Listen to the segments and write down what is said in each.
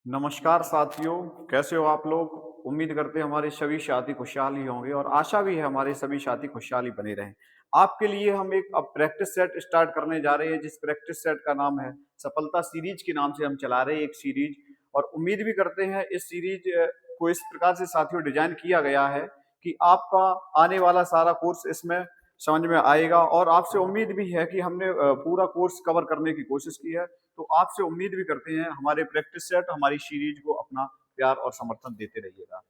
नमस्कार साथियों, कैसे हो आप लोग। उम्मीद करते हैं हमारे सभी साथी खुशहाल ही होंगे और आशा भी है हमारे सभी साथी खुशहाल ही बने रहें। आपके लिए हम एक अब प्रैक्टिस सेट स्टार्ट करने जा रहे हैं, जिस प्रैक्टिस सेट का नाम है सफलता सीरीज के नाम से हम चला रहे हैं एक सीरीज। और उम्मीद भी करते हैं इस सीरीज को इस प्रकार से साथियों डिजाइन किया गया है कि आपका आने वाला सारा कोर्स इसमें समझ में आएगा। और आपसे उम्मीद भी है कि हमने पूरा कोर्स कवर करने की कोशिश की है। तो आपसे उम्मीद भी करते हैं हमारे प्रैक्टिस सेट हमारी सीरीज को अपना प्यार और समर्थन देते रहिएगा।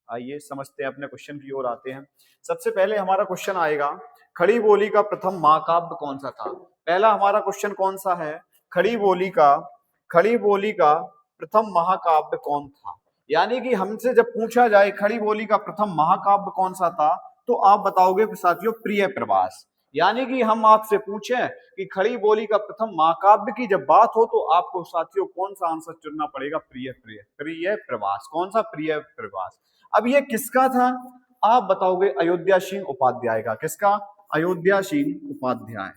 आइए समझते हैं, अपने क्वेश्चन की ओर आते हैं। सबसे पहले हमारा क्वेश्चन आएगा, खड़ी बोली का प्रथम महाकाव्य कौन सा था। पहला हमारा क्वेश्चन कौन सा है, खड़ी बोली का प्रथम महाकाव्य कौन था। यानी कि हमसे जब पूछा जाए खड़ी बोली का प्रथम महाकाव्य कौन सा था, तो आप बताओगे साथियों प्रिय प्रवास। यानी कि हम आपसे पूछें कि खड़ी बोली का प्रथम महाकाव्य की जब बात हो, तो आपको साथियों कौन सा आंसर चुनना पड़ेगा, प्रिय प्रिय प्रिय प्रवास। कौन सा, प्रिय प्रवास। अब ये किसका था, आप बताओगे अयोध्या सिंह उपाध्याय का। किसका, अयोध्या सिंह उपाध्याय।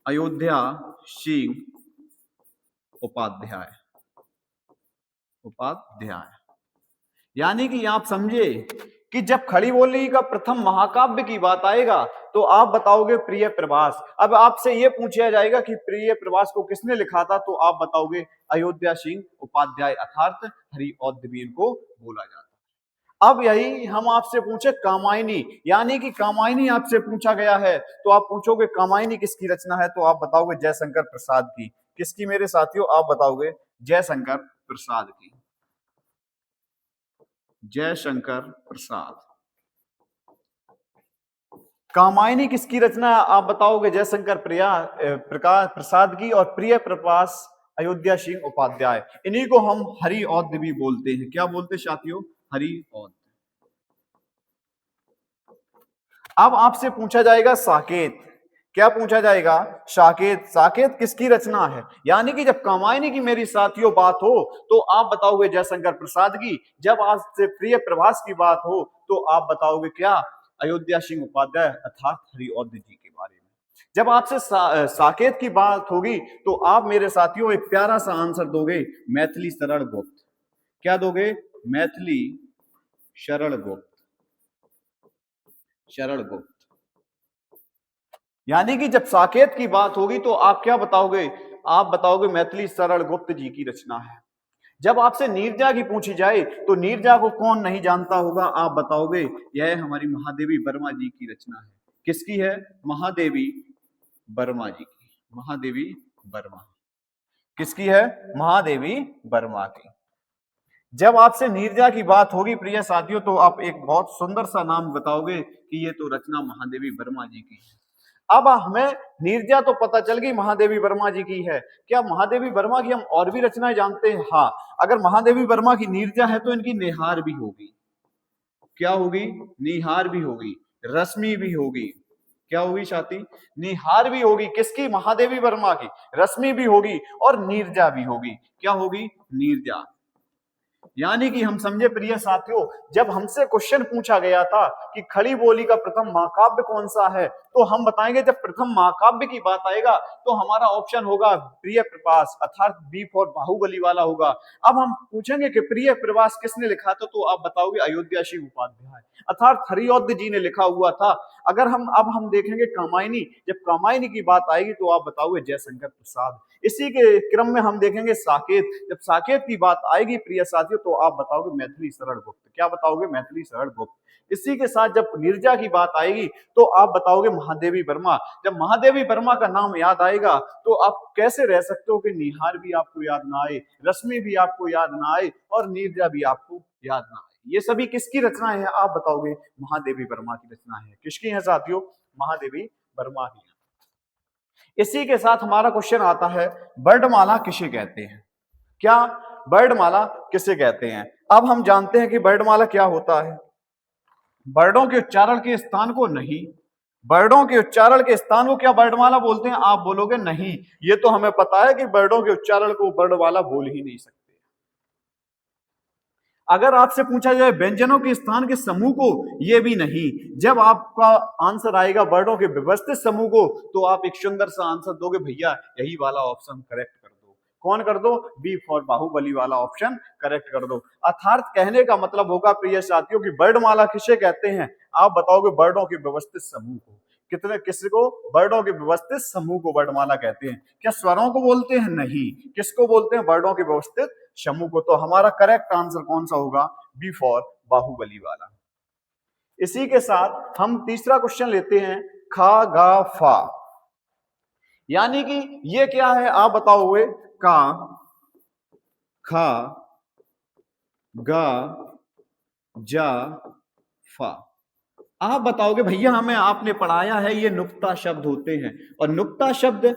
अयोध्या सिंह उपाध्याय यानी कि आप समझे कि जब खड़ी बोली का प्रथम महाकाव्य की बात आएगा तो आप बताओगे प्रिय प्रवास। अब आपसे यह पूछा जाएगा कि प्रिय प्रवास को किसने लिखा था, तो आप बताओगे अयोध्या सिंह उपाध्याय अर्थात हरिऔध को बोला जाता है। अब यही हम आपसे पूछे कामायनी, यानी कि कामायनी आपसे पूछा गया है, तो आप पूछोगे कामायनी किसकी रचना है, तो आप बताओगे जयशंकर प्रसाद की। किसकी मेरे साथियों, आप बताओगे जयशंकर प्रसाद की। जयशंकर प्रसाद। कामायनी किसकी रचना है, आप बताओगे जयशंकर प्रसाद की। और प्रिय प्रवास अयोध्या सिंह उपाध्याय। इन्हीं को हम हरिऔध भी बोलते हैं। क्या बोलते हैं साथियों, हरिऔध। अब आपसे पूछा जाएगा साकेत। क्या पूछा जाएगा, साकेत। साकेत किसकी रचना है, यानी कि जब कामायनी की मेरी साथियों बात हो तो आप बताओगे जयशंकर प्रसाद की। जब आपसे प्रिय प्रवास की बात हो तो आप बताओगे क्या, अयोध्या सिंह उपाध्याय अर्थात हरिऔध जी के बारे में। जब आपसे साकेत की बात होगी तो आप मेरे साथियों एक प्यारा सा आंसर दोगे, मैथिली शरण गुप्त। क्या दोगे, मैथिली शरण गुप्त। यानी कि जब साकेत की बात होगी तो आप क्या बताओगे, आप बताओगे मैथिली शरण गुप्त जी की रचना है। जब आपसे नीरजा की पूछी जाए तो नीरजा को कौन नहीं जानता होगा, आप बताओगे यह हमारी महादेवी वर्मा जी की रचना है। किसकी है, महादेवी वर्मा जी की। महादेवी वर्मा किसकी है, महादेवी वर्मा की। जब आपसे नीरजा की बात होगी प्रिय साथियों, तो आप एक बहुत सुंदर सा नाम बताओगे कि ये तो रचना महादेवी वर्मा जी की है। अब हमें नीरजा तो पता चल गई महादेवी वर्मा जी की है, क्या महादेवी वर्मा की हम और भी रचनाएं जानते हैं। हाँ, अगर महादेवी वर्मा की नीरजा है तो इनकी नेहार भी होगी। क्या होगी, निहार भी होगी, रश्मि भी होगी। क्या होगी साथी, निहार भी होगी। किसकी, महादेवी वर्मा की। रश्मि भी होगी और नीरजा भी होगी। क्या होगी, नीरजा। यानी कि हम समझे प्रिय साथियों, जब हमसे क्वेश्चन पूछा गया था कि खड़ी बोली का प्रथम महाकाव्य कौन सा है, तो हम बताएंगे जब प्रथम महाकाव्य की बात आएगा तो हमारा ऑप्शन होगा प्रिय प्रवास अर्थात बी फॉर बाहुबली वाला होगा। अब हम पूछेंगे कि प्रिय प्रवास किसने लिखा था, तो आप बताओगे अयोध्या सिंह उपाध्याय अर्थात हरिऔध जी ने लिखा हुआ था। अगर हम देखेंगे कामायनी, जब कामायनी की बात आएगी तो आप बताओगे जयशंकर प्रसाद। इसी के क्रम में हम देखेंगे साकेत। जब साकेत की बात आएगी प्रिय साथियों, तो आप बताओगे मैथिली शरण गुप्त। क्या बताओगे, मैथिली शरण गुप्त। इसी के साथ जब नीरजा की बात आएगी तो आप बताओगे महादेवी वर्मा। जब महादेवी वर्मा का नाम याद आएगा तो आप कैसे रह सकते हो कि निहार भी आपको याद ना आए, रश्मि भी आपको याद ना आए और नीरजा भी आपको याद ना आए। ये सभी किसकी रचना है, आप बताओगे महादेवी वर्मा की रचना है। किसकी है साथियों, महादेवी वर्मा की। इसी के साथ हमारा क्वेश्चन आता है, वर्णमाला किसे कहते हैं। क्या, वर्णमाला किसे कहते हैं। अब हम जानते हैं कि वर्णमाला क्या होता है। वर्णों के उच्चारण के स्थान को नहीं, वर्णों के उच्चारण के स्थान को क्या वर्णमाला बोलते हैं, आप बोलोगे नहीं। ये तो हमें पता है कि वर्णों के उच्चारण को वर्णमाला बोल ही नहीं सकते। अगर आपसे पूछा जाए व्यंजनों के स्थान के समूह को, ये भी नहीं। जब आपका आंसर आएगा वर्णों के व्यवस्थित समूह को, तो आप एक सुंदर सा आंसर दोगे, भैया यही वाला ऑप्शन करेक्ट कर दो। कौन कर दो, बी फॉर बाहुबली वाला ऑप्शन करेक्ट कर दो। अर्थात कहने का मतलब होगा प्रिय साथियों की वर्णमाला किसे कहते हैं, आप बताओगे वर्णों के व्यवस्थित समूह को। कितने, किसको, वर्णों के व्यवस्थित समूह को वर्णमाला कहते हैं। क्या स्वरों को बोलते हैं, नहीं, किसको बोलते हैं, वर्णों के व्यवस्थित समूह को। तो हमारा करेक्ट आंसर कौन सा होगा, बी फॉर बाहुबली वाला। इसी के साथ हम तीसरा क्वेश्चन लेते हैं, खा गा फा, यानी कि ये क्या है आप बताओगे, का, खा, गा, जा, फा। आप बताओगे भैया हमें आपने पढ़ाया है ये नुक्ता शब्द होते हैं, और नुक्ता शब्द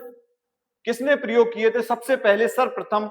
किसने प्रयोग किए थे, सबसे पहले सर्वप्रथम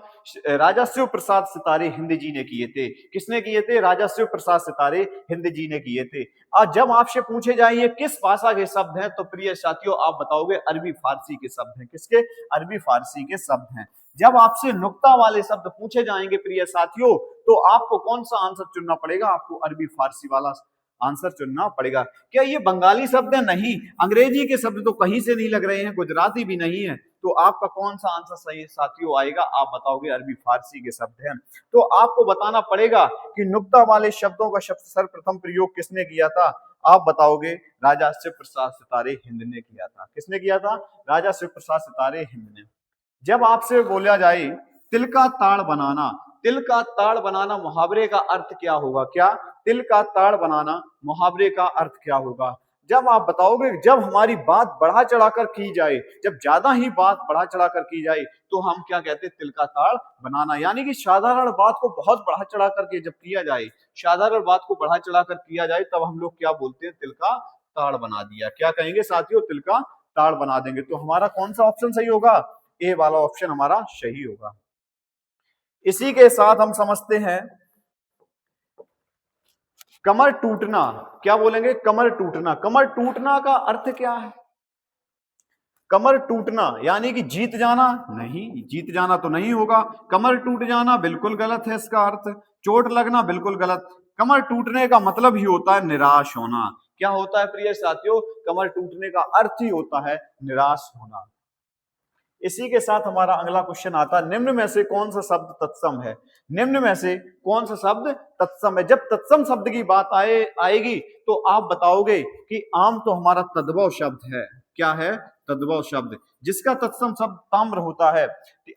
राजा शिव प्रसाद सितारे हिंद जी ने किए थे। किसने किए थे, राजा शिव प्रसाद सितारे हिंद जी ने किए थे। आज जब आपसे पूछे जाए ये किस भाषा के शब्द हैं, तो प्रिय साथियों आप बताओगे अरबी फारसी के शब्द हैं। किसके, अरबी फारसी के शब्द हैं। जब आपसे नुक्ता वाले शब्द पूछे जाएंगे प्रिय साथियों, तो आपको कौन सा आंसर चुनना पड़ेगा, आपको अरबी फारसी वाला आंसर चुनना पड़ेगा। क्या ये बंगाली शब्द है, नहीं, अंग्रेजी के शब्द तो कहीं से नहीं लग रहे हैं, गुजराती भी नहीं है, तो आपका कौन सा आंसर सही साथियों आएगा, आप बताओगे अरबी फारसी के शब्द हैं। तो आपको बताना पड़ेगा कि नुक्ता वाले शब्दों का सर्वप्रथम प्रयोग किसने किया था, आप बताओगे राजा शिव प्रसाद सितारे हिंद ने किया था। किसने किया था, राजा शिव प्रसाद सितारे हिंद ने। जब आपसे बोला जाए तिल का ताड़ बनाना, तिल का ताड़ बनाना मुहावरे का अर्थ क्या होगा, क्या, तिल का ताड़ बनाना मुहावरे का अर्थ क्या होगा। जब आप बताओगे, जब हमारी बात बढ़ा चढ़ाकर की जाए, जब ज्यादा ही बात बढ़ा चढ़ाकर की जाए, तो हम क्या कहते हैं, तिल का ताड़ बनाना। यानी कि साधारण बात को बहुत बढ़ा चढ़ाकर के जब किया जाए, साधारण बात को बढ़ा चढ़ाकर किया जाए, तब हम लोग क्या बोलते हैं, तिल का ताड़ बना दिया। क्या कहेंगे साथियों, तिल का ताड़ बना देंगे। तो हमारा कौन सा ऑप्शन सही होगा, ए वाला ऑप्शन हमारा सही होगा। इसी के साथ हम समझते हैं कमर टूटना। क्या बोलेंगे, कमर टूटना। कमर टूटना का अर्थ क्या है, कमर टूटना यानी कि जीत जाना, नहीं, जीत जाना तो नहीं होगा। कमर टूट जाना बिल्कुल गलत है इसका अर्थ। चोट लगना बिल्कुल गलत। कमर टूटने का मतलब ही होता है निराश होना। क्या होता है प्रिय साथियों, कमर टूटने का अर्थ ही होता है निराश होना। इसी के साथ हमारा अगला क्वेश्चन आता है, निम्न में से कौन सा शब्द तत्सम है। निम्न में से कौन सा शब्द तत्सम है। जब तत्सम शब्द की बात आएगी तो आप बताओगे कि आम तो हमारा तद्भव शब्द है। क्या है, तद्भव शब्द, जिसका तत्सम शब्द ताम्र होता है,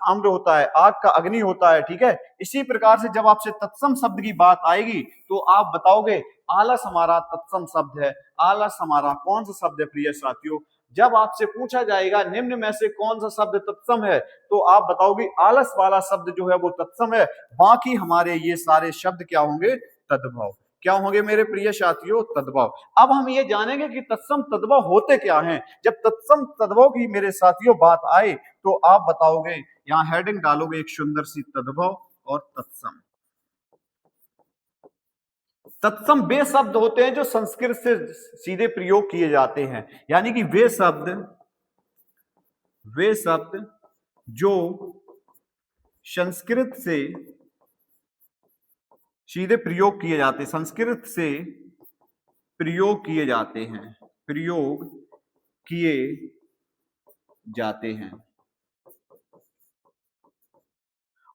आम्र होता है, आग का अग्नि होता है। ठीक है, इसी प्रकार से जब आपसे तत्सम शब्द की बात आएगी तो आप बताओगे आलस हमारा तत्सम शब्द है। आलस हमारा कौन सा शब्द है प्रिय साथियों। जब आपसे पूछा जाएगा निम्न में से कौन सा शब्द तत्सम है, तो आप बताओगे आलस वाला शब्द जो है वो तत्सम है। बाकी हमारे ये सारे शब्द क्या होंगे, तद्भव। क्या होंगे मेरे प्रिय साथियों, तद्भव। अब हम ये जानेंगे कि तत्सम तद्भव होते क्या हैं। जब तत्सम तद्भव की मेरे साथियों बात आए तो आप बताओगे, यहां हेडिंग डालोगे एक सुंदर सी, तद्भव और तत्सम। तत्सम वे शब्द होते हैं जो संस्कृत से सीधे प्रयोग किए जाते हैं। यानी कि वे शब्द जो संस्कृत से सीधे प्रयोग किए जाते हैं, संस्कृत से प्रयोग किए जाते हैं, प्रयोग किए जाते हैं।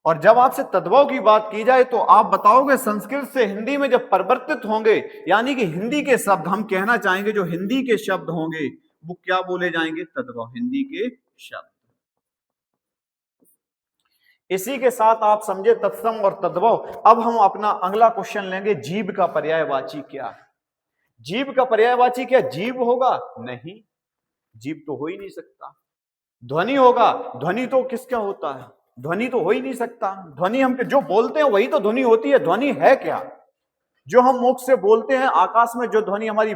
और जब आपसे तद्भव की बात की जाए तो आप बताओगे संस्कृत से हिंदी में जब परिवर्तित होंगे, यानी कि हिंदी के शब्द, हम कहना चाहेंगे जो हिंदी के शब्द होंगे वो क्या बोले जाएंगे, तद्भव, हिंदी के शब्द। इसी के साथ आप समझे तत्सम और तद्भव। अब हम अपना अगला क्वेश्चन लेंगे, जीव का पर्यायवाची क्या है। जीव का पर्यायवाची क्या, जीव होगा, नहीं, जीव तो हो ही नहीं सकता। ध्वनि होगा, ध्वनि तो किसका होता है, ध्वनि तो हो ही नहीं सकता। ध्वनि हम जो बोलते हैं वही तो ध्वनि होती है। ध्वनि है क्या, जो हम मुख से बोलते हैं, आकाश में जो ध्वनि हमारी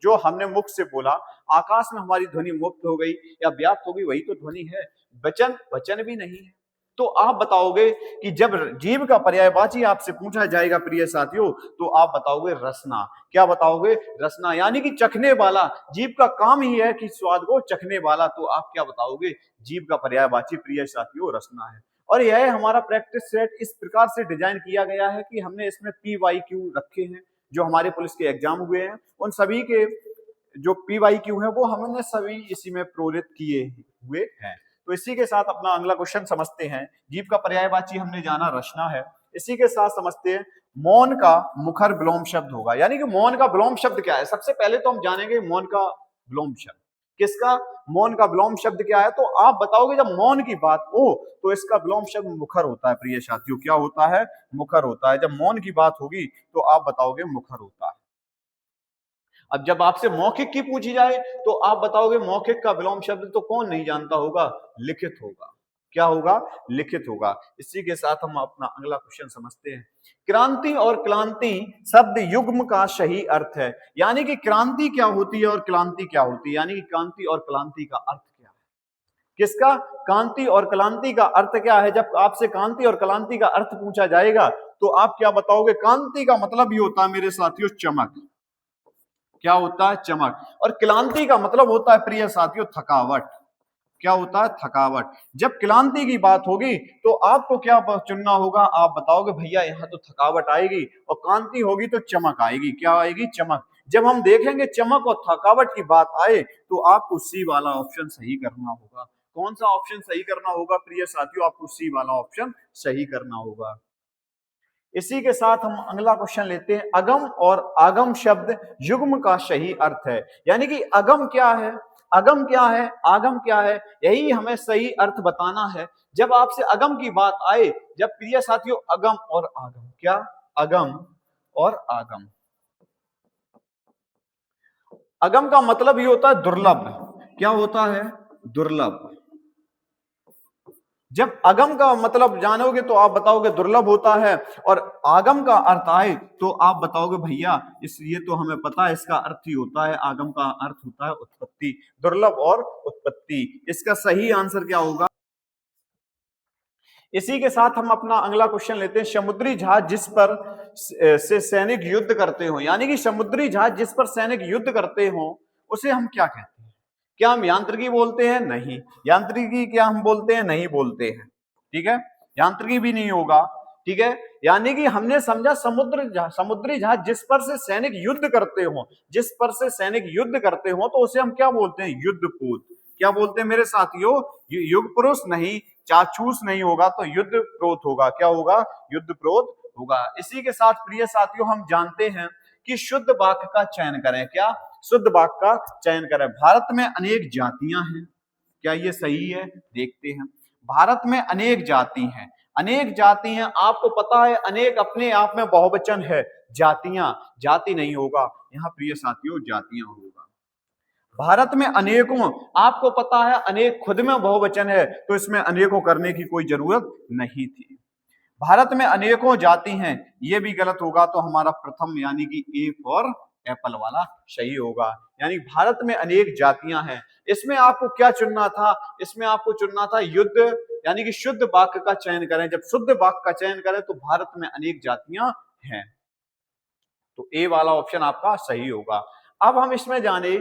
जो हमने मुख से बोला, आकाश में हमारी ध्वनि मुक्त हो गई या व्याप्त हो गई, वही तो ध्वनि है। वचन भी नहीं है। तो आप बताओगे कि जब जीव का पर्यायवाची आपसे पूछा जाएगा प्रिय साथियों, तो आप बताओगे रसना। क्या बताओगे, रसना, यानी कि चखने वाला। जीव का काम ही है कि स्वाद को चखने वाला। तो आप क्या बताओगे, जीव का पर्यायवाची प्रिय साथियों रसना है। और यह हमारा प्रैक्टिस सेट इस प्रकार से डिजाइन किया गया है कि हमने इसमें PYQ रखे हैं। जो हमारे पुलिस के एग्जाम हुए हैं उन सभी के जो PYQ है वो हमने सभी इसी में प्रेरित किए हुए हैं। तो इसी के साथ अपना अगला क्वेश्चन समझते हैं। जीव का पर्यायवाची हमने जाना रचना है, इसी के साथ समझते हैं मौन का मुखर विलोम शब्द होगा। यानी कि मौन का विलोम शब्द क्या है, सबसे पहले तो हम जानेंगे मौन का विलोम शब्द किसका, मौन का विलोम शब्द क्या है। तो आप बताओगे जब मौन की बात हो तो इसका विलोम शब्द मुखर होता है प्रिय साथियों, क्या होता है, मुखर होता है। जब मौन की बात होगी तो आप बताओगे मुखर होता है। अब जब आपसे मौखिक की पूछी जाए तो आप बताओगे मौखिक का विलोम शब्द तो कौन नहीं जानता होगा, लिखित होगा। क्या होगा, लिखित होगा। इसी के साथ हम अपना अगला क्वेश्चन समझते हैं। क्रांति और क्लांति शब्द युग्म का सही अर्थ है। यानी कि क्रांति क्या होती है और क्लांति क्या होती है, यानी कि क्रांति और क्लांति का अर्थ क्या है, किसका, कांति और क्लांति का अर्थ क्या है। जब आपसे कांति और क्लांति का अर्थ पूछा जाएगा तो आप क्या बताओगे, कांति का मतलब ही होता है मेरे साथियों चमक, क्या होता है, चमक। और क्लांति का मतलब होता है प्रिय साथियों थकावट, क्या होता है, थकावट। जब क्लांति की बात होगी तो आपको क्या चुनना होगा, आप बताओगे भैया यहाँ तो थकावट आएगी, और कांति होगी तो चमक आएगी, क्या आएगी, चमक। जब हम देखेंगे चमक और थकावट की बात आए तो आपको सी वाला ऑप्शन सही करना होगा। कौन सा ऑप्शन सही करना होगा प्रिय साथियों, आपको सी वाला ऑप्शन सही करना होगा। इसी के साथ हम अगला क्वेश्चन लेते हैं। अगम और आगम शब्द युग्म का सही अर्थ है। यानी कि अगम क्या है, अगम क्या है, आगम क्या है, यही हमें सही अर्थ बताना है। जब आपसे अगम की बात आए, जब प्रिय साथियों अगम और आगम, क्या, अगम और आगम। अगम का मतलब ही होता है दुर्लभ, क्या होता है, दुर्लभ। जब अगम का मतलब जानोगे तो आप बताओगे दुर्लभ होता है, और आगम का अर्थ आए तो आप बताओगे भैया इसलिए तो हमें पता है इसका अर्थ ही होता है, आगम का अर्थ होता है उत्पत्ति, दुर्लभ और उत्पत्ति। इसका सही आंसर क्या होगा। इसी के साथ हम अपना अगला क्वेश्चन लेते हैं। समुद्री जहाज जिस पर से सैनिक युद्ध करते हो, यानी कि समुद्री जहाज जिस पर सैनिक युद्ध करते हो उसे हम क्या कहते हैं। क्या हम यांत्रिकी बोलते हैं, नहीं। यांत्रिकी क्या हम बोलते हैं, नहीं बोलते हैं, ठीक है, यांत्रिकी भी नहीं होगा, ठीक है। यानी कि हमने समझा समुद्री जहाज जिस पर से सैनिक युद्ध करते हो, जिस पर से सैनिक युद्ध करते हो तो उसे हम क्या बोलते हैं, युद्धपोत। क्या बोलते हैं मेरे साथियों, युग पुरुष नहीं, चाक्षुष नहीं होगा तो युद्ध प्रोत होगा, क्या होगा, युद्ध प्रोत होगा। इसी के साथ प्रिय साथियों हम जानते हैं कि शुद्ध वाक्य का चयन करें, क्या, शुद्ध वाक्य का चयन करें। भारत में अनेक जातियां हैं, क्या ये सही है, देखते हैं। भारत में अनेक जाति हैं, अनेक जाति हैं, आपको पता है अनेक अपने आप में बहुवचन है, जातियां, जाति नहीं होगा यहाँ प्रिय साथियों, जातियां होगा। भारत में अनेकों, आपको पता है अनेक खुद में बहुवचन है तो इसमें अनेकों करने की कोई जरूरत नहीं थी। भारत में अनेकों जाति हैं, ये भी गलत होगा तो हमारा प्रथम यानी कि ए फॉर एप्पल वाला सही होगा। यानी भारत में अनेक जातियां हैं। इसमें आपको क्या चुनना था, इसमें आपको चुनना था युद्ध, यानी कि शुद्ध वाक्य का चयन करें। जब शुद्ध वाक्य का चयन करें तो भारत में अनेक जातियां हैं, तो ए वाला ऑप्शन आपका सही होगा। अब हम इसमें जाने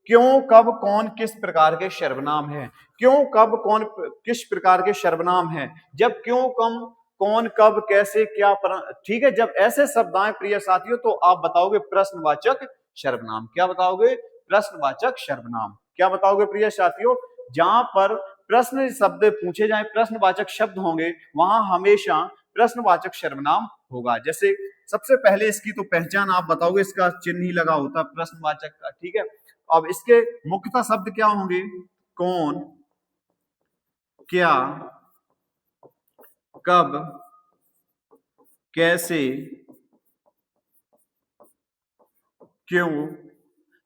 क्यों, कब, कौन, किस प्रकार के सर्वनाम हैं। क्यों, कब, कौन, किस प्रकार के सर्वनाम हैं। जब क्यों, कम, कौन, कब, कैसे, क्या, ठीक है, जब ऐसे शब्द आए प्रिय साथियों तो आप बताओगे प्रश्नवाचक सर्वनाम। क्या बताओगे, प्रश्नवाचक सर्वनाम। क्या बताओगे प्रिय साथियों, जहां पर प्रश्न शब्द पूछे जाए, प्रश्नवाचक शब्द होंगे, वहां हमेशा प्रश्नवाचक सर्वनाम होगा। जैसे सबसे पहले इसकी तो पहचान आप बताओगे, इसका चिन्ह ही लगा होता है प्रश्नवाचक का, ठीक है। अब इसके मुख्यतः शब्द क्या होंगे, कौन, क्या, कब, कैसे, क्यों।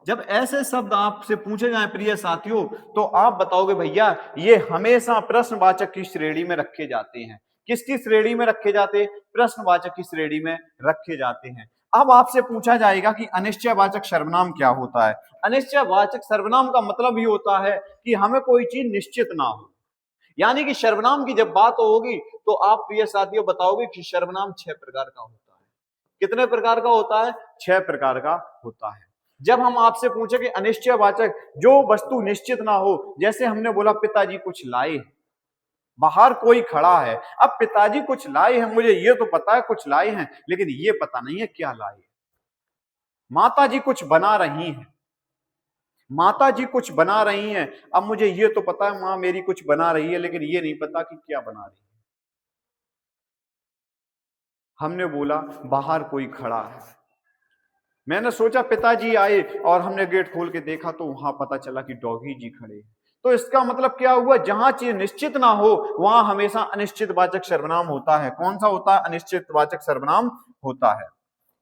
जब ऐसे शब्द आपसे पूछे जाएं प्रिय साथियों तो आप बताओगे भैया ये हमेशा प्रश्नवाचक की श्रेणी में रखे जाते हैं। किसकी श्रेणी में रखे जाते हैं, प्रश्नवाचक की श्रेणी में रखे जाते हैं। अब आपसे पूछा जाएगा कि अनिश्चयवाचक सर्वनाम क्या होता है। अनिश्चयवाचक सर्वनाम का मतलब ही होता है कि हमें कोई चीज निश्चित ना हो। यानी कि सर्वनाम की जब बात होगी तो आप प्रिय साथियों बताओगे कि सर्वनाम 6 प्रकार का होता है। कितने प्रकार का होता है, 6 प्रकार का होता है। जब हम आपसे पूछे कि अनिश्चयवाचक, जो वस्तु निश्चित ना हो, जैसे हमने बोला पिताजी कुछ लाए, बाहर कोई खड़ा है, अब पिताजी कुछ लाए हैं, मुझे ये तो पता है कुछ लाए हैं लेकिन ये पता नहीं है क्या लाए। माता जी कुछ बना रही हैं, माता जी कुछ बना रही हैं, अब मुझे ये तो पता है माँ मेरी कुछ बना रही है, लेकिन ये नहीं पता कि क्या बना रही है। हमने बोला बाहर कोई खड़ा है। मैंने सोचा पिताजी आए और हमने गेट खोल के देखा तो वहां पता चला कि डॉगी जी खड़े। तो इसका मतलब क्या हुआ, जहां चीज निश्चित ना हो वहां हमेशा अनिश्चित वाचक सर्वनाम होता है। कौन सा होता है? अनिश्चित वाचक सर्वनाम होता है।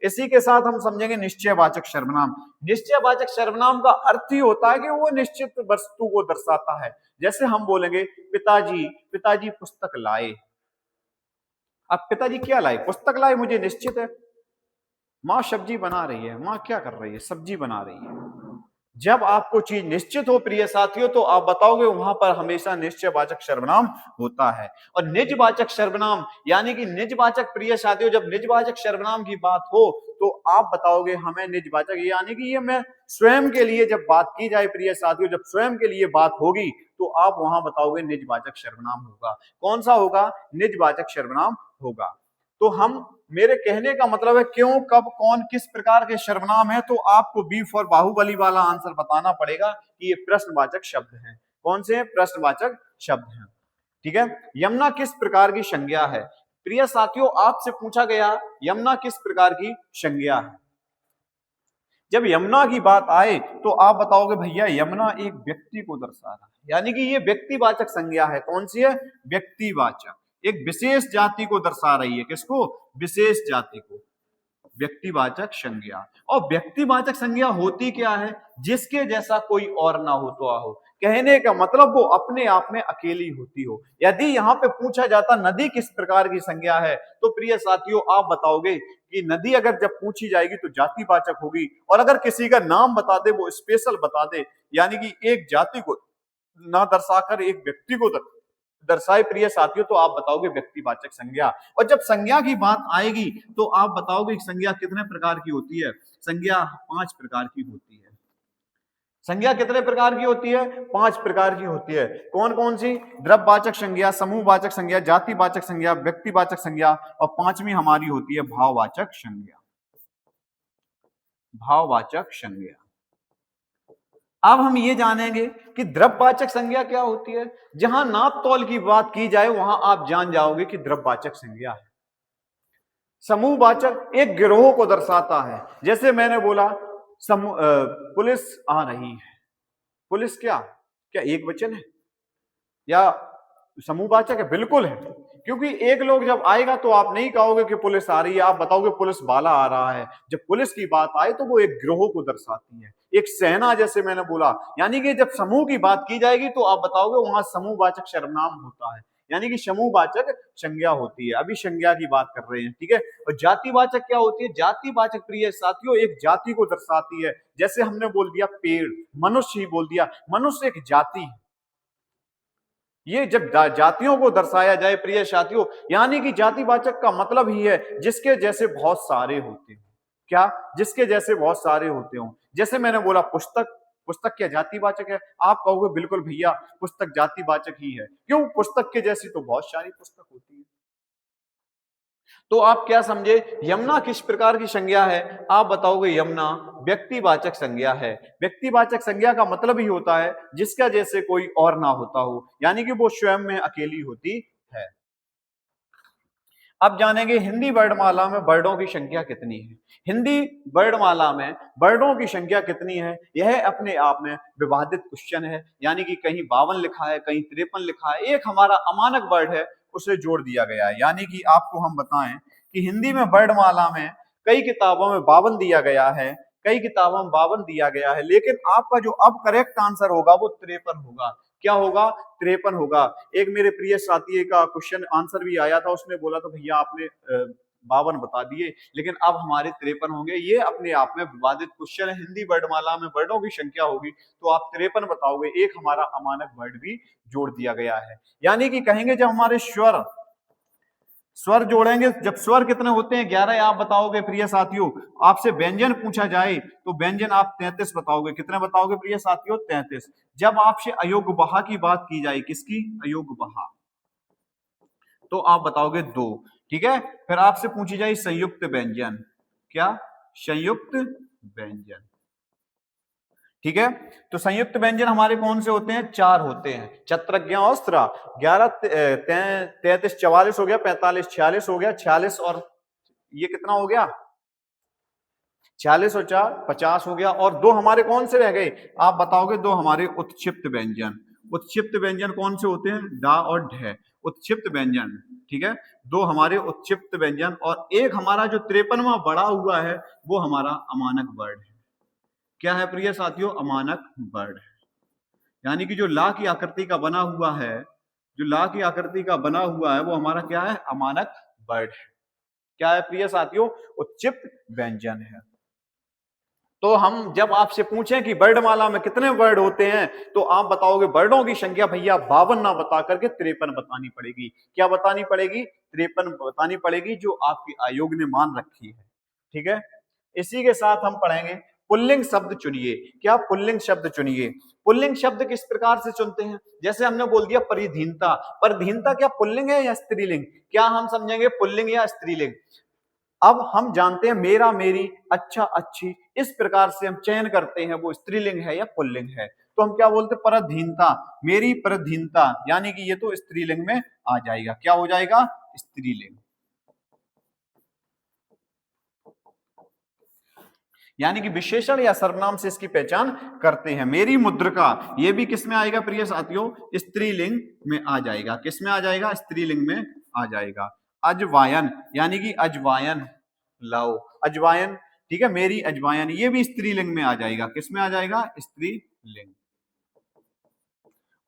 इसी के साथ हम समझेंगे निश्चयवाचक सर्वनाम। निश्चयवाचक सर्वनाम का अर्थ ही होता है कि वो निश्चित वस्तु को दर्शाता है। जैसे हम बोलेंगे पिताजी, पिताजी पुस्तक लाए। अब पिताजी क्या लाए? पुस्तक लाए, मुझे निश्चित है। माँ सब्जी बना रही है, माँ क्या कर रही है? सब्जी बना रही है। जब आपको चीज निश्चित हो प्रिय साथियों, तो आप बताओगे वहां पर हमेशा निश्चयवाचक सर्वनाम होता है। और निजवाचक सर्वनाम यानी कि निजवाचक, प्रिय साथियों, जब निजवाचक सर्वनाम की बात हो तो आप बताओगे हमें निजवाचक, यानी कि ये मैं स्वयं के लिए जब बात की जाए प्रिय साथियों, जब स्वयं के लिए बात होगी तो आप वहां बताओगे निजवाचक सर्वनाम होगा। कौन सा होगा? निजवाचक सर्वनाम होगा। तो हम, मेरे कहने का मतलब है क्यों, कब, कौन, किस प्रकार के सर्वनाम है, तो आपको बी फॉर बाहुबली वाला आंसर बताना पड़ेगा कि ये प्रश्नवाचक शब्द हैं। कौन से हैं? प्रश्नवाचक शब्द हैं। ठीक है। यमुना किस प्रकार की संज्ञा है? प्रिय साथियों, आपसे पूछा गया यमुना किस प्रकार की संज्ञा है। जब यमुना की बात आए तो आप बताओगे भैया यमुना एक व्यक्ति को दर्शा रहा है, यानी कि ये व्यक्तिवाचक संज्ञा है। कौन सी है? व्यक्तिवाचक। एक विशेष जाति को दर्शा रही है। किसको? विशेष जाति को। व्यक्तिवाचक संज्ञा। और व्यक्तिवाचक संज्ञा होती क्या है? जिसके जैसा कोई और ना हो तो हो। कहने का मतलब वो अपने आप में अकेली होती हो। यदि यहाँ पे पूछा जाता नदी किस प्रकार की संज्ञा है, तो प्रिय साथियों आप बताओगे कि नदी अगर जब पूछी जाएगी तो जातिवाचक होगी। और अगर किसी का नाम बता दे, वो स्पेशल बता दे, यानी कि एक जाति को ना दर्शाकर एक व्यक्ति को दर्शाए प्रिय साथियों, तो आप बताओगे व्यक्तिवाचक संज्ञा। और जब संज्ञा की बात आएगी तो आप बताओगे संज्ञा कितने प्रकार की होती है? संज्ञा 5 प्रकार की होती है। संज्ञा कितने प्रकार की होती है? 5 प्रकार की होती है। कौन कौन सी? द्रव्यवाचक संज्ञा, समूहवाचक संज्ञा, जातिवाचक संज्ञा, व्यक्तिवाचक संज्ञा, और 5वीं हमारी होती है भाववाचक संज्ञा। भाववाचक संज्ञा। अब हम ये जानेंगे कि द्रव्यवाचक संज्ञा क्या होती है। जहां नाप तौल की बात की जाए वहां आप जान जाओगे कि द्रव्यवाचक संज्ञा है। समूहवाचक एक गिरोह को दर्शाता है। जैसे मैंने बोला पुलिस आ रही है। पुलिस क्या क्या एक वचन है या समूहवाचक है? बिल्कुल है, क्योंकि एक लोग जब आएगा तो आप नहीं कहोगे कि पुलिस आ रही है, आप बताओगे पुलिस वाला आ रहा है। जब पुलिस की बात आए तो वो एक गिरोह को दर्शाती है, एक सेना, जैसे मैंने बोला। यानी कि जब समूह की बात की जाएगी तो आप बताओगे वहां समूहवाचक सर्वनाम होता है, यानी कि समूहवाचक संज्ञा होती है। अभी संज्ञा की बात कर रहे हैं, ठीक है। और जातिवाचक क्या होती है? जातिवाचक प्रिय साथियों एक जाति को दर्शाती है। जैसे हमने बोल दिया पेड़, मनुष्य ही बोल दिया, मनुष्य एक जाति है। ये जब जातियों को दर्शाया जाए प्रिय साथियों, यानी कि जातिवाचक का मतलब ही है जिसके जैसे बहुत सारे होते हो। क्या? जिसके जैसे बहुत सारे होते हो। जैसे मैंने बोला पुस्तक, पुस्तक क्या जातिवाचक है? आप कहोगे बिल्कुल भैया पुस्तक जातिवाचक ही है। क्यों? पुस्तक के जैसी तो बहुत सारी पुस्तक होती है। तो आप क्या समझे? यमुना किस प्रकार की संज्ञा है? आप बताओगे यमुना व्यक्तिवाचक संज्ञा है। व्यक्तिवाचक संज्ञा का मतलब ही होता है जिसका जैसे कोई और ना होता हो, यानी कि वो स्वयं में अकेली होती है। अब जानेंगे हिंदी वर्णमाला में वर्णों की संख्या कितनी है। हिंदी वर्णमाला में वर्णों की संख्या कितनी है, यह अपने आप में विवादित क्वेश्चन है। यानी कि कहीं 52 लिखा है, कहीं 53 लिखा है। एक हमारा अमानक वर्ड है उसे जोड़ दिया गया है। यानी कि आपको हम बताएं कि हिंदी में वर्णमाला में कई किताबों में 52 दिया गया है, कई किताबों में 52 दिया गया है, लेकिन आपका जो अब करेक्ट आंसर होगा वो 53 होगा। क्या होगा? 53 होगा। एक मेरे प्रिय साथी का क्वेश्चन आंसर भी आया था, उसने बोला तो भैया आपने 52 बता दिए, लेकिन अब हमारे 53 होंगे। ये अपने आप में विवादित क्वेश्चन है। हिंदी वर्णमाला में वर्णों की संख्या होगी तो आप 53 बताओगे। एक हमारा अमानक वर्ड भी जोड़ दिया गया है। यानी कि कहेंगे जब हमारे स्वर स्वर जोड़ेंगे, जब स्वर कितने होते हैं? 11। आप बताओगे प्रिय साथियों। आपसे व्यंजन पूछा जाए तो व्यंजन आप 33 बताओगे। कितने बताओगे प्रिय साथियों? 33। जब आपसे अयोग्य बहा की बात की जाए, किसकी? अयोग्य बहा, तो आप बताओगे 2। ठीक है। फिर आपसे पूछी जाए संयुक्त व्यंजन, क्या? संयुक्त व्यंजन। ठीक है। तो संयुक्त व्यंजन हमारे कौन से होते हैं? 4 होते हैं, चत्रज्ञ औस्त्र। 11 33 44 हो गया, 45 46 हो गया, 46 और ये कितना हो गया? 46 और 4 50 हो गया। और 2 हमारे कौन से रह गए? आप बताओगे। 2 हमारे उत्क्षिप्त व्यंजन। उत्क्षिप्त व्यंजन कौन से होते हैं? डा और ढ, उत्क्षिप्त व्यंजन। ठीक है, 2 हमारे उत्क्षिप्त व्यंजन। और एक हमारा जो 53वां बढ़ा हुआ है वो हमारा अमानक वर्ण है। क्या है प्रिय साथियों? अमानक वर्ण है। यानी कि जो ला की आकृति का बना हुआ है, जो ला की आकृति का बना हुआ है वो हमारा क्या है? अमानक वर्ण है। क्या है प्रिय साथियों? उत्क्षिप्त व्यंजन है। तो हम जब आपसे पूछें कि वर्णमाला में कितने वर्ण होते हैं, तो आप बताओगे वर्णों की संख्या भैया 52 ना बता करके 53 बतानी पड़ेगी। क्या बतानी पड़ेगी? 53 बतानी पड़ेगी, जो आपके आयोग ने मान रखी है। ठीक है, इसी के साथ हम पढ़ेंगे पुल्लिंग शब्द चुनिए। क्या? पुल्लिंग शब्द चुनिए। पुल्लिंग शब्द किस प्रकार से चुनते हैं? जैसे हमने बोल दिया परिधीनता। परिधीनता क्या पुल्लिंग है या स्त्रीलिंग? क्या हम समझेंगे पुल्लिंग या स्त्रीलिंग? अब हम जानते हैं मेरा, मेरी, अच्छा, अच्छी, इस प्रकार से हम चयन करते हैं वो स्त्रीलिंग है या पुल्लिंग है। तो हम क्या बोलते हैं? परधीनता, मेरी परधीनता, यानी कि ये तो स्त्रीलिंग में आ जाएगा। क्या हो जाएगा? स्त्रीलिंग। यानी कि विशेषण या सर्वनाम से इसकी पहचान करते हैं। मेरी मुद्रिका, ये भी किस में आएगा प्रिय साथियों? स्त्रीलिंग में आ जाएगा। किस में आ जाएगा? स्त्रीलिंग में आ जाएगा। अजवायन, यानी कि अजवायन लाओ, अजवायन। ठीक है, मेरी अजवायन, ये भी स्त्रीलिंग में आ जाएगा। किस में आ जाएगा? स्त्रीलिंग।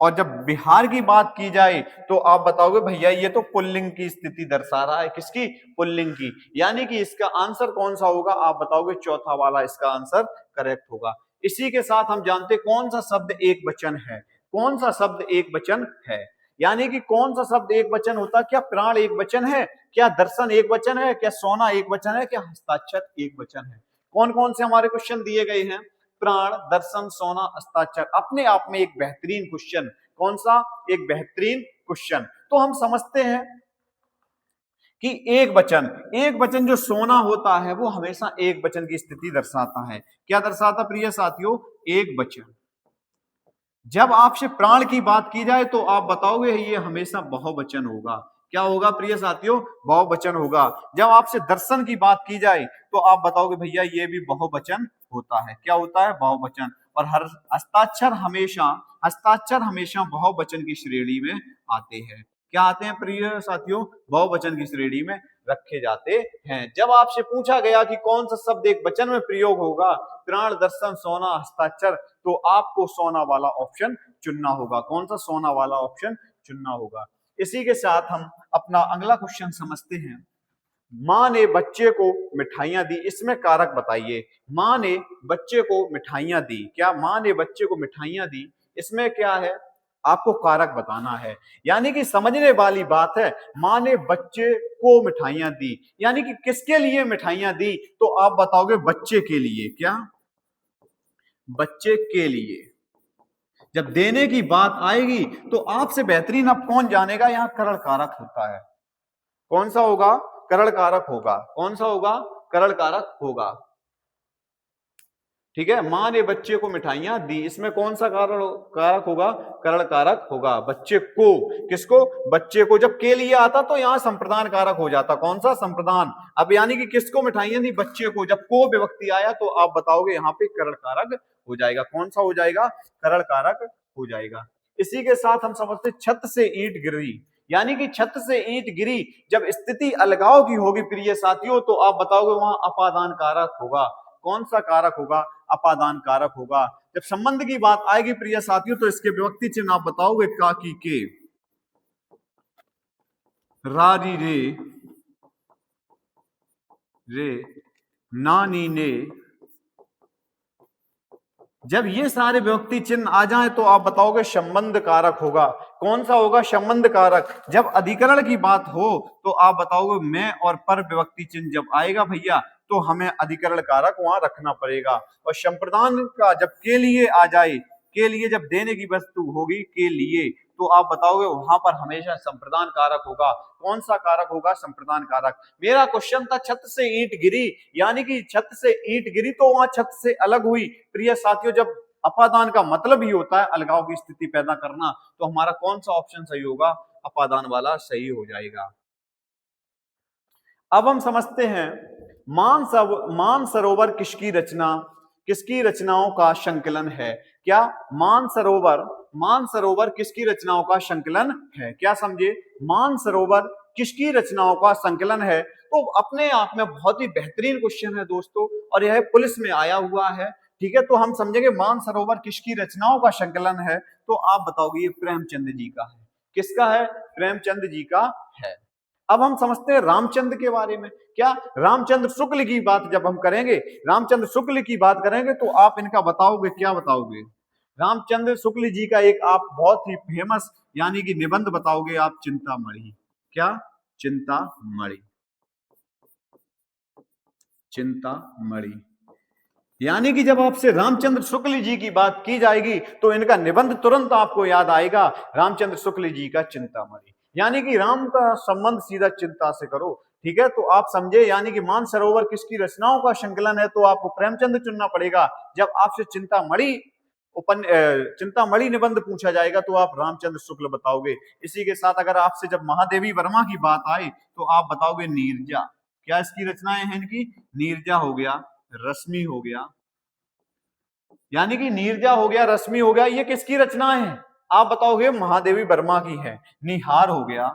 और जब बिहार की बात की जाए तो आप बताओगे भैया ये तो पुल्लिंग की स्थिति दर्शा रहा है। किसकी? पुल्लिंग की। यानी कि इसका आंसर कौन सा होगा? आप बताओगे चौथा वाला इसका आंसर करेक्ट होगा। इसी के साथ हम जानते कौन सा शब्द एक वचन है। कौन सा शब्द एक वचन है? यानी कि कौन सा शब्द एक वचन होता है? क्या प्राण एक वचन है? क्या दर्शन एक वचन है? क्या सोना एक वचन है? क्या हस्ताक्षर एक वचन है? कौन कौन से हमारे क्वेश्चन दिए गए हैं? प्राण, दर्शन, सोना, हस्ताक्षर, अपने आप में एक बेहतरीन क्वेश्चन। कौन सा? एक बेहतरीन क्वेश्चन। तो हम समझते हैं कि एक वचन जो सोना होता है वो हमेशा एक वचन की स्थिति दर्शाता है। क्या दर्शाता प्रिय साथियों? एक वचन। जब आपसे प्राण की बात की जाए तो आप बताओगे ये हमेशा बहुवचन होगा। क्या होगा प्रिय साथियों? बहुवचन होगा। जब आपसे दर्शन की बात की जाए तो आप बताओगे भैया ये भी बहुवचन होता है। क्या होता है? बहुवचन। और हर हस्ताक्षर हमेशा बहुवचन की श्रेणी में आते हैं। क्या आते हैं प्रिय साथियों? बहुवचन की श्रेणी में रखे जाते हैं। जब आपसे पूछा गया कि कौन सा शब्द एक वचन में प्रयोग होगा, प्राण, दर्शन, सोना, हस्ताक्षर, तो आपको सोना वाला ऑप्शन चुनना होगा। कौन सा? सोना वाला ऑप्शन चुनना होगा। इसी के साथ हम अपना अगला क्वेश्चन समझते हैं। माँ ने बच्चे को मिठाइयां दी, इसमें कारक बताइए। माँ ने बच्चे को मिठाइयां दी। क्या? माँ ने बच्चे को मिठाइयां दी, इसमें क्या है? आपको कारक बताना है। यानी कि समझने वाली बात है। माँ ने बच्चे को मिठाइयां दी, यानी कि किसके लिए मिठाइयां दी? तो आप बताओगे बच्चे के लिए। क्या? बच्चे के लिए। जब देने की बात आएगी तो आपसे बेहतरीन अब कौन जानेगा? यहां करण कारक होता है। कौन सा होगा? करण कारक होगा। कौन सा होगा? करण कारक होगा। ठीक है, माँ ने बच्चे को मिठाइयां दी, इसमें कौन सा कारण कारक होगा? करण कारक होगा। बच्चे को, किसको? बच्चे को। जब के लिए आता तो यहां संप्रदान कारक हो जाता। कौन सा? संप्रदान। अब यानी कि किसको मिठाइयां दी? बच्चे को। जब को विभक्ति आया तो आप बताओगे यहाँ पे करण कारक हो जाएगा। कौन सा हो जाएगा? करण कारक हो जाएगा। इसी के साथ हम समझते छत से ईंट गिरी, यानी कि छत से ईंट गिरी, जब स्थिति अलगाव की होगी प्रिय साथियों तो आप बताओगे वहां अपादान कारक होगा। कौन सा कारक होगा? अपादान कारक होगा। जब संबंध की बात आएगी प्रिय साथियों तो इसके विभक्ति चिन्ह आप बताओगे। काकी के, रारी रे, रे, नानी ने। जब ये सारे विभक्ति चिन्ह आ जाएं तो आप बताओगे संबंध कारक होगा। कौन सा होगा? संबंध कारक। जब अधिकरण की बात हो तो आप बताओगे मैं और पर विभक्ति चिन्ह जब आएगा भैया तो हमें अधिकरण कारक वहां रखना पड़ेगा। और संप्रदान का जब के लिए आ जाए, के लिए जब देने की वस्तु होगी के लिए, तो आप बताओगे वहां पर हमेशा संप्रदान कारक होगा। कौन सा कारक होगा? संप्रदान कारक। मेरा क्वेश्चन था छत से ईंट गिरी, यानी कि छत से ईंट गिरी तो वहां छत से अलग हुई। प्रिय साथियों, जब अपादान का मतलब ही होता है अलगाव की स्थिति पैदा करना, तो हमारा कौन सा ऑप्शन सही होगा? अपादान वाला सही हो जाएगा। अब हम समझते हैं मानसरोवर किसकी रचनाओं का संकलन है? क्या मानसरोवर किसकी रचनाओं का संकलन है? क्या समझे? मानसरोवर किसकी रचनाओं का संकलन है? तो अपने आप में बहुत ही बेहतरीन क्वेश्चन है दोस्तों, और यह पुलिस में आया हुआ है। ठीक है, तो हम समझेंगे मानसरोवर किसकी रचनाओं का संकलन है, तो आप बताओगे ये प्रेमचंद जी का है। किसका है? प्रेमचंद जी का है। अब हम समझते हैं रामचंद्र के बारे में। क्या रामचंद्र शुक्ल की बात जब हम करेंगे, रामचंद्र शुक्ल की बात करेंगे, तो आप इनका बताओगे, क्या बताओगे? रामचंद्र शुक्ल जी का एक आप बहुत ही फेमस यानी कि निबंध बताओगे आप, चिंतामणि। क्या? चिंतामणि। चिंतामणि यानी कि जब आपसे रामचंद्र शुक्ल जी की बात की जाएगी तो इनका निबंध तुरंत आपको याद आएगा, रामचंद्र शुक्ल जी का चिंतामणि। यानी कि राम का संबंध सीधा चिंता से करो। ठीक है, तो आप समझे, यानी कि मानसरोवर किसकी रचनाओं का संकलन है, तो आपको प्रेमचंद चुनना पड़ेगा। जब आपसे चिंतामणि निबंध पूछा जाएगा तो आप रामचंद्र शुक्ल बताओगे। इसी के साथ अगर आपसे जब महादेवी वर्मा की बात आए तो आप बताओगे नीरजा। क्या इसकी रचनाएं हैं इनकी? नीरजा हो गया, रश्मि हो गया, यानी कि नीरजा हो गया, रश्मि हो गया, ये किसकी रचनाएं हैं? आप बताओगे महादेवी वर्मा की है। निहार हो गया,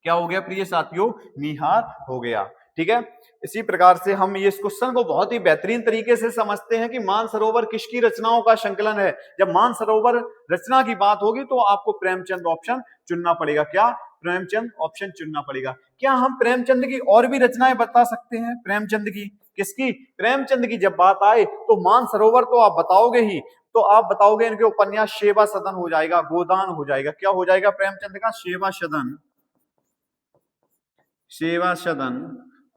क्या हो गया प्रिय साथियों? निहार हो गया। ठीक है, इसी प्रकार से हम ये इस क्वेश्चन को बहुत ही बेहतरीन तरीके से समझते हैं कि मानसरोवर किसकी रचनाओं का संकलन है। जब मानसरोवर रचना की बात होगी तो आपको प्रेमचंद ऑप्शन चुनना पड़ेगा। क्या? प्रेमचंद ऑप्शन चुनना पड़ेगा। क्या हम प्रेमचंद की और भी रचनाएं बता सकते हैं? प्रेमचंद की, किसकी? प्रेमचंद की जब बात आए तो मानसरोवर तो आप बताओगे ही, तो आप बताओगे इनके उपन्यास सेवा सदन हो जाएगा, गोदान हो जाएगा। क्या हो जाएगा प्रेमचंद का? सेवा सदन, सेवा सदन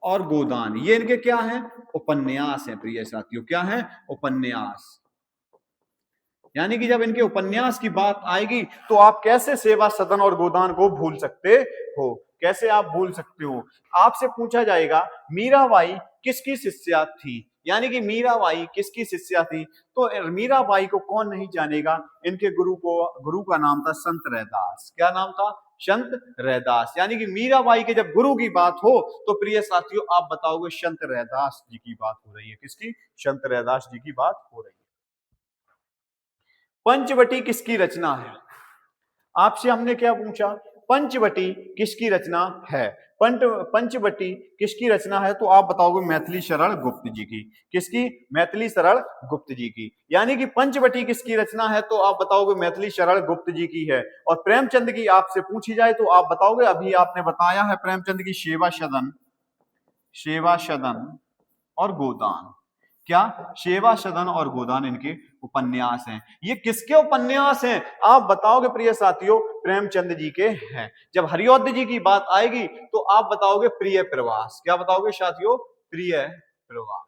और गोदान, ये इनके क्या हैं? उपन्यास हैं प्रिय साथियों। क्या है? उपन्यास। यानी कि जब इनके उपन्यास की बात आएगी तो आप कैसे सेवा सदन और गोदान को भूल सकते हो? कैसे आप भूल सकते हो? आपसे पूछा जाएगा मीराबाई किसकी शिष्या थी, यानी कि मीराबाई किसकी शिष्या थी, तो मीराबाई को कौन नहीं जानेगा। इनके गुरु का नाम था संत रैदास। क्या नाम था? संत रैदास। यानी कि मीराबाई के जब गुरु की बात हो तो प्रिय साथियों आप बताओगे संत रैदास जी की बात हो रही है। किसकी? संत रैदास जी की बात हो रही है। पंचवटी किसकी रचना है? आपसे हमने क्या पूछा? पंचवटी किसकी रचना है? पंचवटी किसकी रचना है, तो आप बताओगे मैथिली शरण गुप्त जी की। किसकी? मैथिली शरण गुप्त जी की। यानी कि पंचवटी किसकी रचना है, तो आप बताओगे मैथिली शरण गुप्त जी की है। और प्रेमचंद की आपसे पूछी जाए तो आप बताओगे, अभी आपने बताया है प्रेमचंद की सेवा सदन और गोदान। क्या? सेवा सदन और गोदान इनके उपन्यास हैं। ये किसके उपन्यास हैं? आप बताओगे प्रिय साथियों, प्रेमचंद जी के हैं। जब हरिऔध जी की बात आएगी तो आप बताओगे प्रिय प्रवास। क्या बताओगे साथियों? प्रिय प्रवास।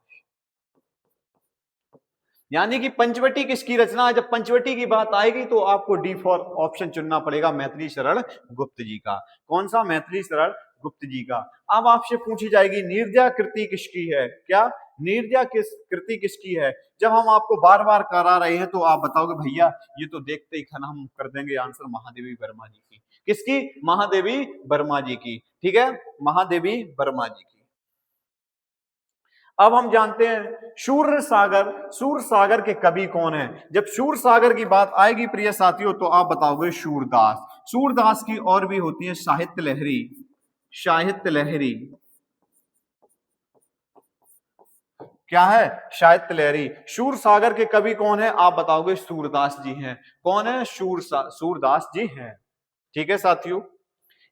यानी कि पंचवटी किसकी रचना है? जब पंचवटी की बात आएगी तो आपको डी फॉर ऑप्शन चुनना पड़ेगा, मैथिली शरण गुप्त जी का। कौन सा? मैथिली शरण गुप्त जी का। अब आपसे पूछी जाएगी नीरजा कृति किसकी है? क्या? नीरजा कृति किसकी है? जब हम आपको बार बार करा रहे हैं तो आप बताओगे भैया ये तो देखते ही खाना हम कर देंगे आंसर, महादेवी वर्मा जी की। किसकी? महादेवी वर्मा जी की। ठीक है, महादेवी वर्मा जी की। अब हम जानते हैं सूरसागर के कवि कौन है। जब सूरसागर की बात आएगी प्रिय साथियों तो आप बताओगे सूरदास। सूरदास की और भी होती है साहित्य लहरी। क्या है? साहित्य लहरी। सूरसागर के कवि कौन है? आप बताओगे सूरदास जी हैं। कौन है? सूरदास जी हैं। ठीक है साथियों,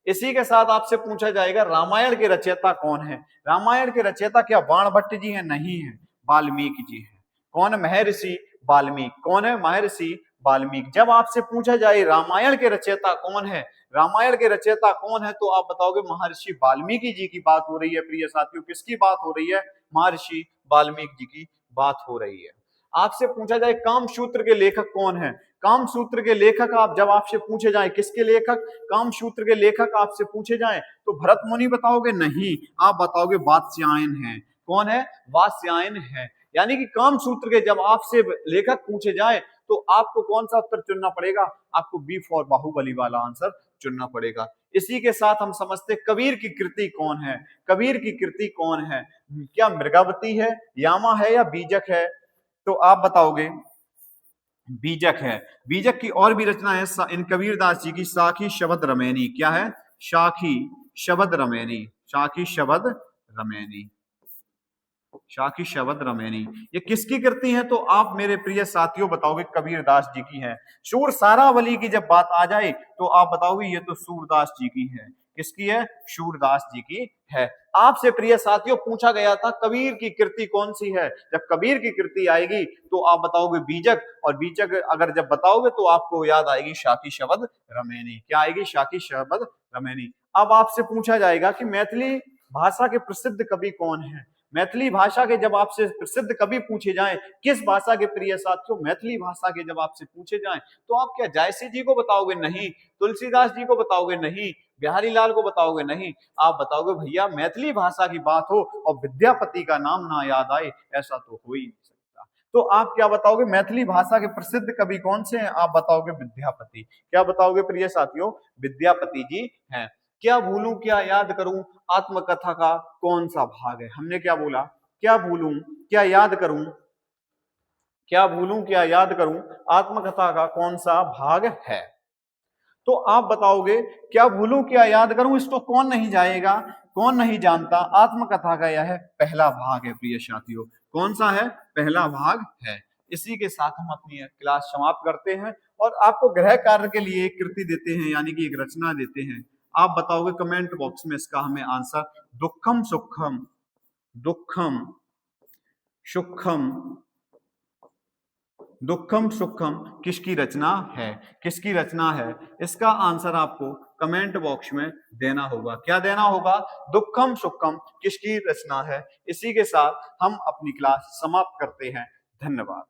इसी के साथ आपसे पूछा जाएगा रामायण के रचयिता कौन है। रामायण के रचयिता क्या बाणभट्ट जी हैं? नहीं है, वाल्मीकि जी हैं। कौन? महर्षि वाल्मीकि। कौन है? महर्षि वाल्मीकि। जब आपसे पूछा जाए रामायण के रचयिता कौन है, रामायण के रचयिता कौन है, तो आप बताओगे महर्षि वाल्मीकि जी की बात हो रही है प्रिय साथियों। किसकी बात हो रही है? महर्षि वाल्मीकि जी की बात हो रही है। आपसे पूछा जाए कामसूत्र के लेखक कौन है। कामसूत्र के लेखक आप जब आपसे पूछे जाए किसके लेखक, कामसूत्र के लेखक आपसे पूछे जाए तो भरत मुनि बताओगे? नहीं, आप बताओगे वात्स्यायन है। कौन है? वात्स्यायन है। यानी कि काम सूत्र के जब आपसे लेखक पूछे जाए तो आपको कौन सा उत्तर चुनना पड़ेगा, आपको बी फॉर बाहुबली वाला आंसर चुनना पड़ेगा। इसी के साथ हम समझते कबीर की कृति कौन है। कबीर की कृति कौन है, क्या मृगावती है, यामा है या बीजक है? तो आप बताओगे बीजक है। बीजक की और भी रचना है इन कबीरदास जी की, साखी शबद रमैनी। क्या है? साखी शबद रमैनी। साखी शबद रमैनी। साखी शबद रमैनी ये किसकी कृति है? तो आप मेरे प्रिय साथियों बताओगे कबीरदास जी की है। शूर सारावली की जब बात आ जाए तो आप बताओगे ये तो सूरदास जी की है। किसकी है? सूरदास जी की है। आपसे प्रिय साथियों पूछा गया था कबीर की कृति कौन सी है। जब कबीर की कृति आएगी तो आप बताओगे बीजक, और बीजक अगर जब बताओगे तो आपको याद आएगी साखी शबद रमैनी। क्या आएगी? साखी शबद रमैनी। अब आपसे पूछा जाएगा कि मैथिली भाषा के प्रसिद्ध कवि कौन है। मैथिली भाषा के जब आपसे प्रसिद्ध कवि पूछे जाएं, किस भाषा के प्रिय साथियों मैथिली भाषा के जब आपसे पूछे जाएं, तो आप क्या जायसी जी को बताओगे? नहीं। तुलसीदास जी को बताओगे? नहीं। बिहारी लाल को बताओगे? नहीं। आप बताओगे भैया मैथिली भाषा की बात हो और विद्यापति का नाम ना याद आए, ऐसा तो हो ही नहीं सकता। तो आप क्या बताओगे? मैथिली भाषा के प्रसिद्ध कवि कौन से हैं? आप बताओगे विद्यापति। क्या बताओगे प्रिय साथियों? विद्यापति जी हैं। क्या भूलूं क्या याद करूं आत्मकथा का कौन सा भाग है? हमने क्या बोला? क्या भूलूं क्या याद करूं, क्या भूलूं क्या याद करूं आत्मकथा का कौन सा भाग है? तो आप बताओगे क्या भूलूं क्या याद करूं, इसको कौन नहीं जाएगा, कौन नहीं जानता। आत्मकथा का यह पहला भाग है प्रिय साथियों। कौन सा है? पहला भाग है। इसी के साथ हम अपनी क्लास समाप्त करते हैं और आपको गृह कार्य के लिए एक कृति देते हैं, यानी कि एक रचना देते हैं। आप बताओगे कमेंट बॉक्स में इसका हमें आंसर। दुखम सुखम, दुखम सुखम, दुखम सुखम किसकी रचना है? किसकी रचना है? इसका आंसर आपको कमेंट बॉक्स में देना होगा। क्या देना होगा? दुखम सुखम किसकी रचना है। इसी के साथ हम अपनी क्लास समाप्त करते हैं। धन्यवाद।